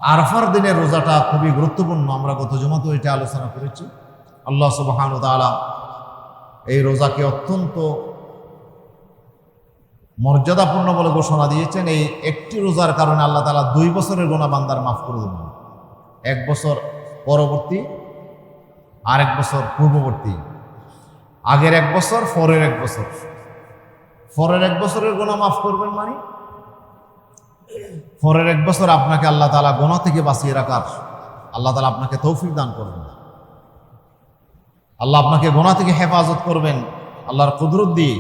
আরাফার দিনের রোজাটা খুবই গুরুত্বপূর্ণ। আমরা গত জুমাতেও এটা আলোচনা করেছি। আল্লাহ সুবহানাহু ওয়া তাআলা এই রোজাকে অত্যন্ত মর্যাদাপূর্ণ বলে ঘোষণা দিয়েছেন। এই একটি রোজার কারণে আল্লাহ তাআলা 2 বছরের গুনাহ বান্দার মাফ করে দেবেন। 1 বছর পরবর্তী আর 1 বছর পূর্ববর্তী, আগের 1 বছর, পরের 1 বছর। পরের 1 বছরের গুনাহ মাফ করবেন মানে পরের 1 বছর আপনাকে আল্লাহ তাআলা গুনাহ থেকে বাঁচিয়ে রাখার আল্লাহ তাআলা আপনাকে তৌফিক দান করবেন। আল্লাহ আপনাকে গুনাহ থেকে হেফাজত করবেন আল্লাহর কুদরত দিয়ে।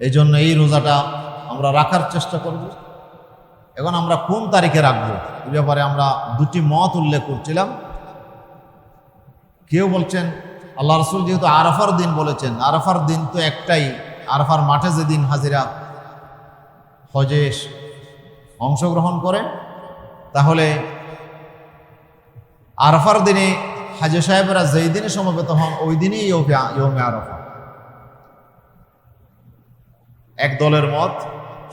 এই জন্য এই রোজাটা আমরা রাখার চেষ্টা করব। এখন আমরা কোন তারিখে রাখবো এই ব্যাপারে আমরা দুটি মত উল্লেখ করছিলাম। কেউ বলছেন আল্লাহ রাসূল যেহেতু আরাফার দিন বলেছেন, আরাফার দিন তো একটাই, আরাফার মাঠে যেদিন হাজিরা হজে অংশগ্রহণ করেন, তাহলে আরাফার দিনে হাজী সাহেবরা যেই দিনে সমবেত হন ওই দিনই ইয়ৌমে আরাফা। এক দলের মত,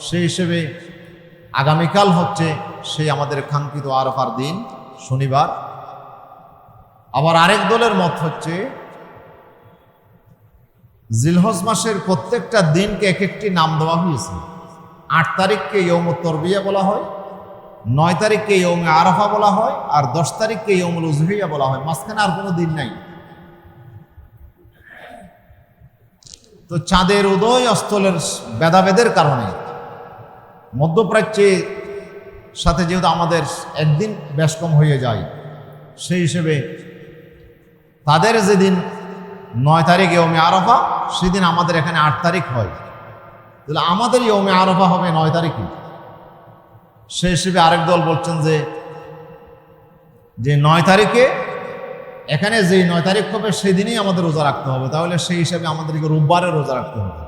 সেই হিসেবে আগামীকাল হচ্ছে সেই আমাদের কাঙ্ক্ষিত আরাফার দিন, শনিবার। আবার আরেক দলের মত হচ্ছে জিলহজ মাসের প্রত্যেকটা দিনকে এক একটি নাম দেওয়া হয়েছে। 8 তারিখকে ইয়ৌমুত তরবিয়া বলা হয়, 9 তারিখকে ইয়ৌমে আরাফা বলা হয়, আর 10 তারিখকে ইয়ৌমুল উজহিয়া বলা হয়। মাঝখানে আর কোনো দিন নাই। তো চাঁদের উদয় অস্তলের ভেদাভেদের কারণে মধ্যপ্রাচ্যের সাথে যেহেতু আমাদের একদিন বেশ কম হয়ে যায়, সেই হিসেবে তাদের যেদিন 9 তারিখ ইয়ৌমে আরাফা, সেদিন আমাদের এখানে 8 তারিখ হয়। তাহলে আমাদের ইয়ৌমে আরাফা হবে 9 তারিখে। সেই হিসেবে আরেক দল বলছেন যে 9 তারিখে এখানে যে 9 তারিখ হবে সেদিনই আমাদের রোজা রাখতে হবে। তাহলে সেই হিসাবে আমাদেরকে রোববারে রোজা রাখতে হবে।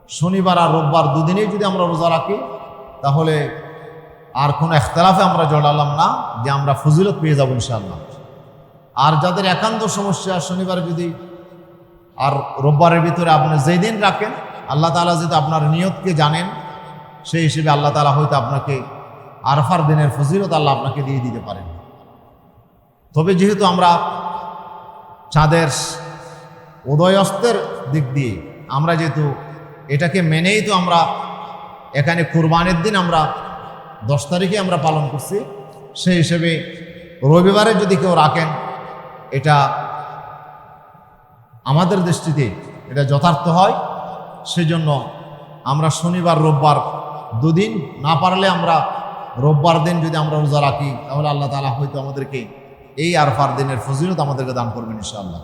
শনিবার আর রোববার দুদিনেই যদি আমরা রোজা রাখি তাহলে আর কোনো ইখতিলাফে আমরা জড়ালাম না যে আমরা ফজিলত পেয়ে যাব ইনশাআল্লাহ। আর যাদের একান্ত সমস্যা, শনিবারে যদি আর রোববারের ভিতরে আপনি যেই দিন রাখেন, আল্লাহ তাআলা যেহেতু আপনার নিয়তকে জানেন, সেই হিসেবে আল্লাহ তাআলা হয়তো আপনাকে আরাফার দিনের ফজিলত আল্লাহ আপনাকে দিয়ে দিতে পারেন। তবে যেহেতু আমরা চাঁদের উদয় অস্তের দিক দিয়ে আমরা যেহেতু এটাকে মেনেই তো আমরা এখানে কুরবানির দিন আমরা 10 তারিখে আমরা পালন করছি, সেই হিসেবে রবিবারে যদি কেউ রাখেন এটা আমাদের দৃষ্টিতে এটা যথার্থ হয়। সেজন্য আমরা শনিবার রোববার দুদিন, না পারলে আমরা রোববার দিন যদি আমরা রোজা রাখি তাহলে আল্লাহ তাআলা হয়তো আমাদেরকে এই আরাফার দিনের ফজিলত আমাদেরকে দান করবেন ইনশাআল্লাহ।